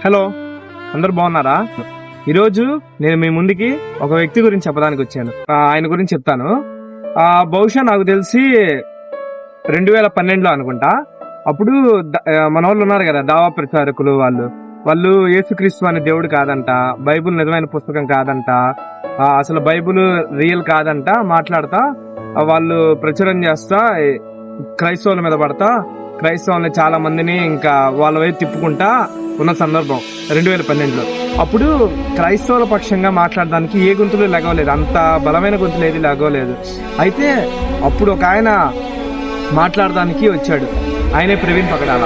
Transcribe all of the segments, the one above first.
Hello, అందరు బాగున్నారా? ఈరోజు నేను మీ ముందుకి ఒక వ్యక్తి గురించి చెప్పడానికి వచ్చాను. ఆయన గురించి చెప్తాను. బహుశా నాకు తెలిసి 2012లో అనుకుంటా. అప్పుడు మన వాళ్ళు ఉన్నారు కదా, దావా ప్రచారకులు. వాళ్ళు యేసుక్రీస్తు అనే దేవుడు కాదంట, బైబుల్ నిజమైన పుస్తకం కాదంట, అసలు బైబుల్ రియల్ కాదంట మాట్లాడతా వాళ్ళు ప్రచురం చేస్తా క్రైస్తవుల మీద పడతా క్రైస్తవుల్ని చాలా మందిని ఇంకా వాళ్ళ వైపు తిప్పుకుంటా ఉన్న సందర్భం 2012లో. అప్పుడు క్రైస్తవుల పక్షంగా మాట్లాడడానికి ఏ గొంతులు లెగవలేదు, అంత బలమైన గొంతులు ఏది లెగవలేదు. అయితే అప్పుడు ఒక ఆయన మాట్లాడడానికి వచ్చాడు. ఆయనే ప్రవీణ్ పగడాల.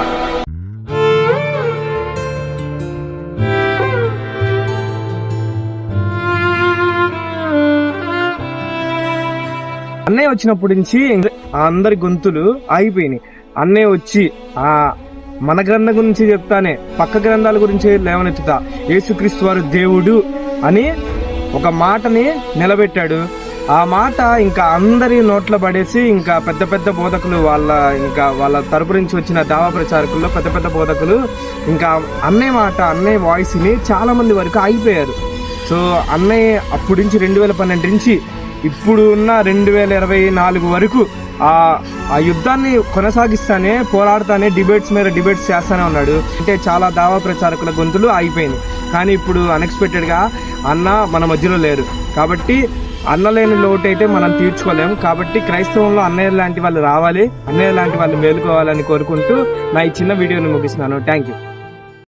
అన్నయ్య వచ్చినప్పటి నుంచి అందరి గొంతులు ఆగిపోయినాయి. అన్నయ్య వచ్చి మన గ్రంథం గురించి చెప్తానే పక్క గ్రంథాల గురించి లేవనెత్తుతా యేసుక్రీస్తు వారు దేవుడు అని ఒక మాటని నిలబెట్టాడు. ఆ మాట ఇంకా అందరి నోట్లో పడేసి ఇంకా పెద్ద పెద్ద బోధకులు వాళ్ళ తరపు నుంచి వచ్చిన దావా ప్రచారకుల్లో పెద్ద పెద్ద బోధకులు ఇంకా అన్నయ్య వాయిస్ ని చాలా మంది వరకు ఆగిపోయారు. సో అన్నయ్య అప్పటి నుంచి 2012 నుంచి ఇప్పుడు ఉన్న 2024 వరకు ఆ యుద్ధాన్ని కొనసాగిస్తానే, పోరాడుతానే, డిబేట్స్ మీద డిబేట్స్ చేస్తానే ఉన్నాడు. అంటే చాలా దావా ప్రచారకుల గొంతులు ఆగిపోయింది. కానీ ఇప్పుడు అన్ఎక్స్పెక్టెడ్ గా అన్న మన మధ్యలో లేరు. కాబట్టి అన్న లేని లోటు అయితే మనం తీర్చుకోలేము. కాబట్టి క్రైస్తవంలో అన్నయ్య లాంటి వాళ్ళు రావాలి, అన్నయ్య లాంటి వాళ్ళు మేలుకోవాలని కోరుకుంటూ నా ఈ చిన్న వీడియోని ముగిస్తున్నాను. Thank you.